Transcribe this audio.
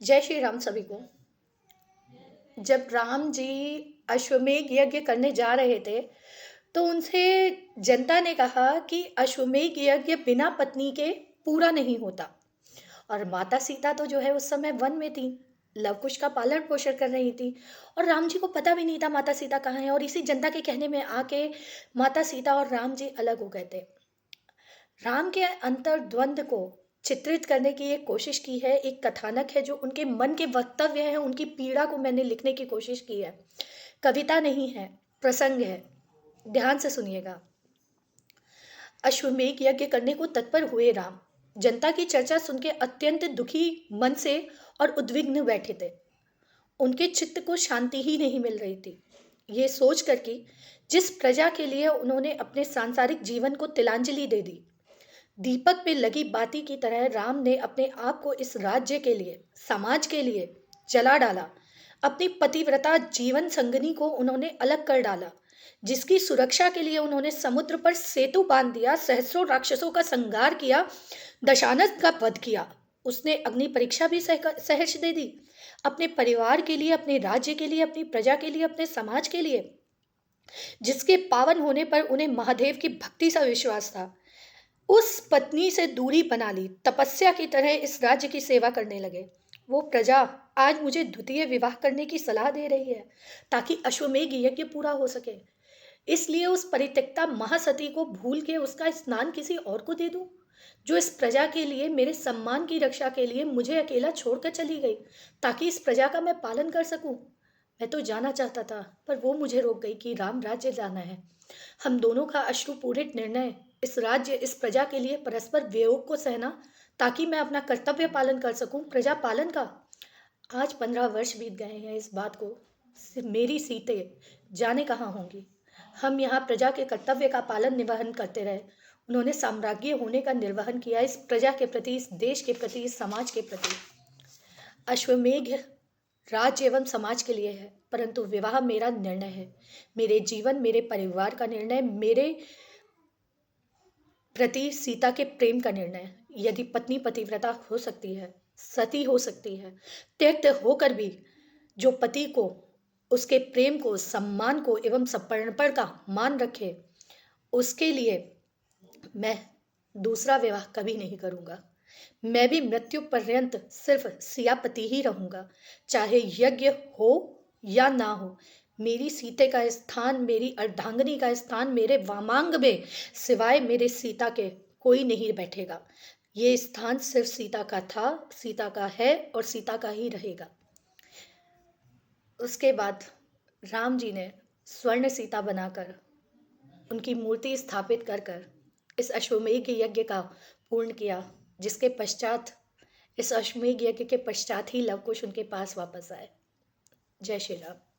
जय श्री राम सभी को। जब राम जी अश्वमेध यज्ञ करने जा रहे थे, तो उनसे जनता ने कहा कि अश्वमेध यज्ञ बिना पत्नी के पूरा नहीं होता। और माता सीता तो जो है उस समय वन में थी, लव कुश का पालन पोषण कर रही थी। और राम जी को पता भी नहीं था माता सीता कहाँ है, और इसी जनता के कहने में आके माता सीता और राम जी अलग हो गए थे। राम के अंतर्द्वंद को चित्रित करने की एक कोशिश की है, एक कथानक है जो उनके मन के वक्तव्य है, उनकी पीड़ा को मैंने लिखने की कोशिश की है। कविता नहीं है, प्रसंग है। ध्यान से सुनिएगा। अश्वमेध यज्ञ करने को तत्पर हुए राम जनता की चर्चा सुन के अत्यंत दुखी मन से और उद्विग्न बैठे थे। उनके चित्त को शांति ही नहीं मिल रही थी। ये सोच कर कि जिस प्रजा के लिए उन्होंने अपने सांसारिक जीवन को तिलांजलि दे दी, दीपक पे लगी बाती की तरह राम ने अपने आप को इस राज्य के लिए, समाज के लिए जला डाला। अपनी पतिव्रता जीवन संगनी को उन्होंने अलग कर डाला, जिसकी सुरक्षा के लिए उन्होंने समुद्र पर सेतु बांध दिया, सहस्रों राक्षसों का संहार किया, दशानन का वध किया। उसने अग्नि परीक्षा भी सहर्ष दे दी, अपने परिवार के लिए, अपने राज्य के लिए, अपनी प्रजा के लिए, अपने समाज के लिए, जिसके पावन होने पर उन्हें महादेव की भक्ति सा विश्वास था। उस पत्नी से दूरी बना ली, तपस्या की तरह इस राज्य की सेवा करने लगे। वो प्रजा आज मुझे द्वितीय विवाह करने की सलाह दे रही है, ताकि अश्वमेध यज्ञ पूरा हो सके। इसलिए उस परित्यक्ता महासती को भूल के उसका स्नान किसी और को दे दूं, जो इस प्रजा के लिए, मेरे सम्मान की रक्षा के लिए मुझे अकेला छोड़कर चली गई, ताकि इस प्रजा का मैं पालन कर सकूं। मैं तो जाना चाहता था, पर वो मुझे रोक गई कि राम राज्य जाना है। हम दोनों का अश्रुपूरित निर्णय, इस राज्य, इस प्रजा के लिए परस्पर वियोग को सहना, ताकि मैं अपना कर्तव्य पालन कर सकूं, प्रजा पालन का। आज 15 वर्ष बीत गए हैं इस बात को। मेरी सीतें जाने कहाँ होंगी। हम यहाँ प्रजा के कर्तव्य का पालन निर्वहन करते रहे। उन्होंने साम्राज्य होने का निर्वहन किया, इस प्रजा के प्रति, इस देश के प्रति, इस समाज के प्रति। अश्वमेध राज्य एवं समाज के लिए है, परंतु विवाह मेरा निर्णय है, मेरे जीवन, मेरे परिवार का निर्णय, मेरे प्रति सीता के प्रेम का निर्णय। यदि पत्नी पतिव्रता हो सकती है, सती हो सकती है, त्यक्त होकर भी जो पति को, उसके प्रेम को, सम्मान को एवं समर्पण का मान रखे, उसके लिए मैं दूसरा विवाह कभी नहीं करूंगा। मैं भी मृत्यु पर्यंत सिर्फ सियापति ही रहूंगा, चाहे यज्ञ हो या ना हो। मेरी सीते का स्थान, मेरी अर्धांगिनी का स्थान मेरे वामांग में सिवाय मेरे सीता के कोई नहीं बैठेगा। ये स्थान सिर्फ सीता का था, सीता का है और सीता का ही रहेगा। उसके बाद राम जी ने स्वर्ण सीता बनाकर, उनकी मूर्ति स्थापित कर कर इस अश्वमेध यज्ञ का पूर्ण किया, जिसके पश्चात, इस अश्वमेध यज्ञ के पश्चात ही लव कुश उनके पास वापस आए। जय श्री राम।